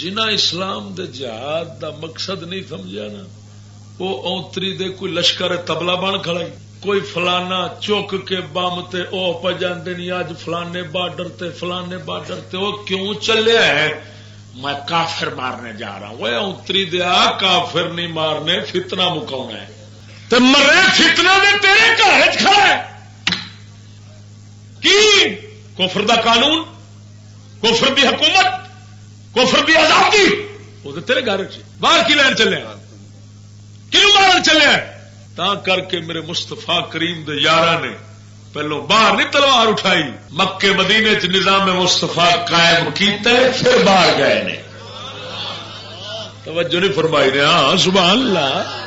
جنہ اسلام دے جہاد دا مقصد نہیں سمجھا نا وہ اونتری دے کوئی لشکر تبلا بن کھڑائی کوئی فلانا چک کے بم تے او پہ جاندے نہیں اج فلانے بارڈر تے فلانے بارڈر تے وہ کیوں چلیا ہے میں کافر مارنے جا رہا ہوں وہ اونتری دیا کافر نہیں مارنے فتنہ مکاونا ہے تے مرے فتنہ دے تیرے گھر وچ کھڑا ہے کی کفر دا قانون کفر دی حکومت کفر دی آزادی وہ تیرے گھر باہر کی لین چلے کیوں باہر چلے تا کر کے میرے مستفا کریم دے یاراں نے پہلو باہر نہیں تلوار اٹھائی مکے مدینے چ نظام مستفا قائم کیتا پھر باہر گئے نے توجہ نہیں فرمائی نے ہاں سبحان اللہ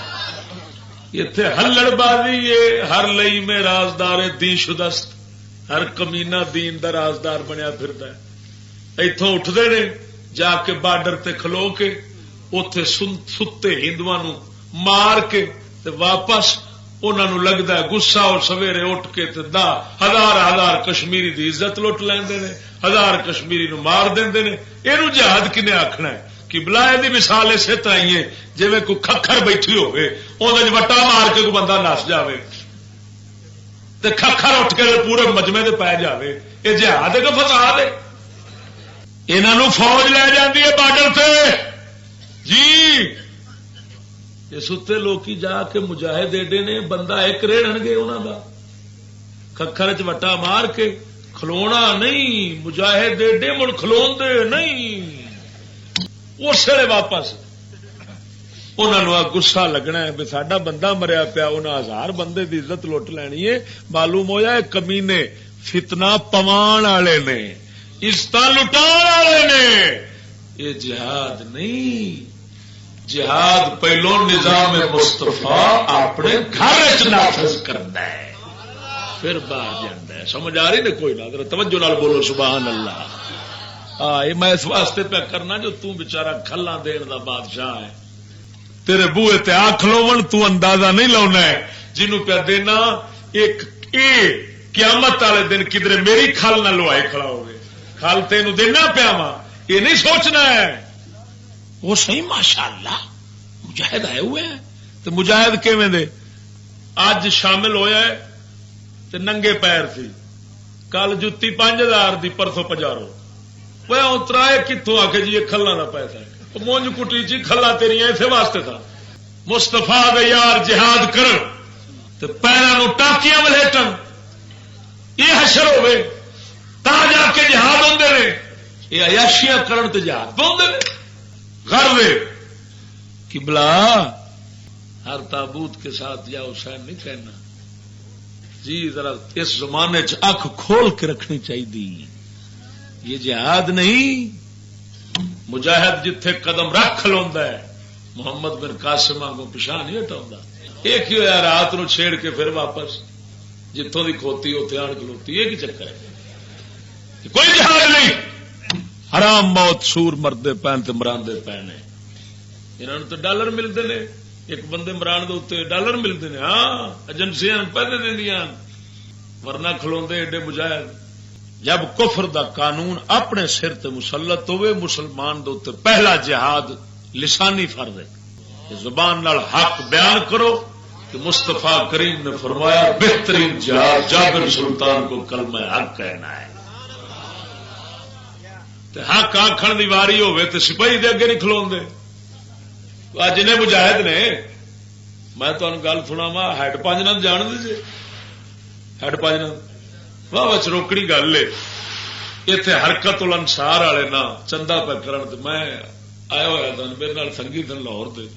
اتنے ہلڑ بازی یہ ہر لئی میں رازدار دی شدست ہر کمینہ دین دا رازدار بنیا پھردا ہے ایتھوں اٹھدے نے جا کے بارڈر تے کھلو کے اوتھے ستے ہندواں نو مار کے تے واپس انہاں نو لگدا ہے غصہ اور سویرے اٹھ کے تے ہزار کشمیری دی عزت لٹ لیندے نے ہزار کشمیری نو مار دیندے نے اینو جہاد کنے آکھنا ہے کہ بلا دی مثال اسی طرح ہی ہے جویں کوئی کھکھر بیٹھی ہوے اوندا وٹا مار کے کوئی بندہ نس جاوے تے کھکھر اٹھ کے پورے مجمے تے پے جاوے اے جہاد ہے کہ فساد ہے انہوں فوج لے جاتی ہے بارڈر سے جی یہ ستے لوکی جا کے مجاہد ایڈے نے بندہ ایک رہن گے انہوں کا ککھر چ وٹا مار کے کھلونا نہیں مجاہد ایڈے مڑ کھلو نہیں اس ویلے واپس انہوں گسا لگنا ہے بھی ساڈا بندہ مریا پیا انہیں ہزار بندے کی عزت لٹ لینی ہے معلوم ہوا کمینے فتنہ پوان والے نے عزت لٹا والے نے یہ جہاد نہیں جہاد پہلو نظام مصطفیٰ اپنے گھر چ نافذ کرنا ہے پھر باہر جانا ہے سمجھ آ رہی نے کوئی نہ توجہ نال بولو سبحان اللہ ہاں یہ میں اس واسطے پہ کرنا جو تو بیچارہ کھلا دین دا بادشاہ ہے تیرے بوئے تے آ کھلوون تو اندازہ نہیں لاؤنا ہے جنوں پہ دینا ایک قیامت والے دن کدھر میری کھل نہ لوائے کھڑا ہوئے کھال تین دینا پیا وا یہ نہیں سوچنا ہے وہ صحیح ماشاء اللہ مجاہد آئے ہوئے ہیں تو مجاہد کیویں دے اج شامل ہویا ہے تے ننگے پیر سی کل جتی 5000 دی پرسوں پجارو وہ اترا ہے کتوں آ کے جی یہ کھلا نہ پیسہ ہے مونج کٹی جی کھلا تیری اسے واسطے تھا مستفا دے یار جہاد کر تے پیروں ٹاکیاں ولیٹن یہ حشر ہوئے تا جا کے جہاد ہوندے نے یہ عیاشیاں کرن تے جہاد ہوندے نے غرض کہ بلا ہر تابوت کے ساتھ یا حسین نہیں کہنا جی ذرا اس زمانے چ اکھ کھول کے رکھنی چاہیے یہ جہاد نہیں مجاہد جتھے قدم رکھ کھلوندا ہے محمد بن قاسم کو پیچھا نہیں ہٹاوندا ایک ہی ہوا رات نو چھیڑ کے پھر واپس جتوں دی کھوتی اتنے آن کھلوتی یہ کی چکر ہے کوئی جہاد نہیں حرام موت سور مردے پین تے مراندے پین انہوں نے تو ڈالر ملتے ہیں ایک بندے مران دے اتنے ڈالر ملتے ہیں ہاں ایجنسیاں پیسے دیا ورنہ کھلوندے ایڈے مجاہد جب کفر دا قانون اپنے سر تے مسلط ہوئے مسلمان دے اتنے پہلا جہاد لسانی فرض ہے زبان نال حق بیان کرو کہ مصطفیٰ کریم نے فرمایا بہترین جہاد جابر سلطان کو کلمہ حق کہنا ہے حق آخر دی واری ہوے تو سپاہی دے اگے نہیں کھلوندے جن مجاہد نے میں تمہیں گل سنا وا ہیڈ پانچ جان دے ہیڈ پانچ واہ بچ روکڑی گل ہے اتنے حرکت الانصار والے نا چندہ پہ کرن تے میں آیا ہوا تھا میرے نال سنگی تھن لاہور دے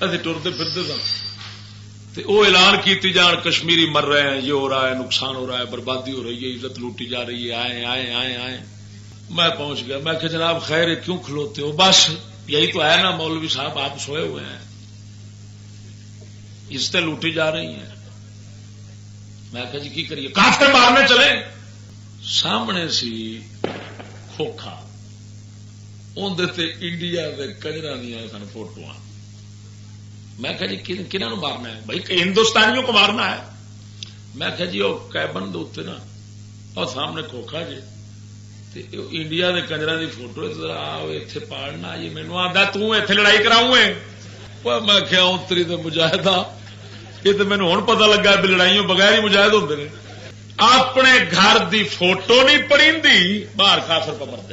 اسی ٹرتے پھرتے سن وہ اعلان کیتی جان کشمیری مر رہے ہیں یہ ہو رہا ہے نقصان ہو رہا ہے بربادی ہو رہی ہے عزت لوٹی جا رہی ہے آئے آئے آئے آئے میں پہنچ گیا میں کہ جناب خیر ہے کیوں کھلوتے ہو بس یہی تو ہے نا مولوی صاحب آپ سوئے ہوئے ہیں عزتیں لوٹی جا رہی ہیں میں کہ جی کی کریے کافر مارنے چلے سامنے سی کھوکھا اندر انڈیا کے کجرا دیا سن فوٹو میں کہ جی کنہوں مارنا ہے بھائی ہندوستانیوں کو مارنا ہے میں کہ جی وہ کیبن دے نا اور سامنے کھوکھا جی انڈیا کے کنجر کی فوٹو اتنے پالنا جی مینو آتا تے لڑائی کراؤں میں کیا اتری تو مجاہدہ یہ تو مینو ہوں پتا لگا بھی لڑائیوں بغیر ہی مجاہد ہوتے ہیں اپنے گھر دی فوٹو نہیں پڑی باہر کافر پہ مرد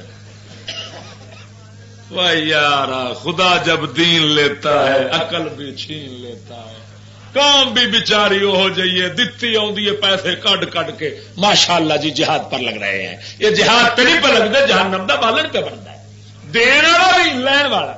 یار خدا جب دین لیتا ہے عقل بھی چھین لیتا ہے کام بھی بیچاری ہو جائیے دتی آدھی پیسے کڈ کڈ کے ماشاءاللہ جی جہاد پر لگ رہے ہیں یہ جہاد پہ نہیں پہ لگتا جہنم دا بالن پہ بنتا ہے دین والا بھی لین والا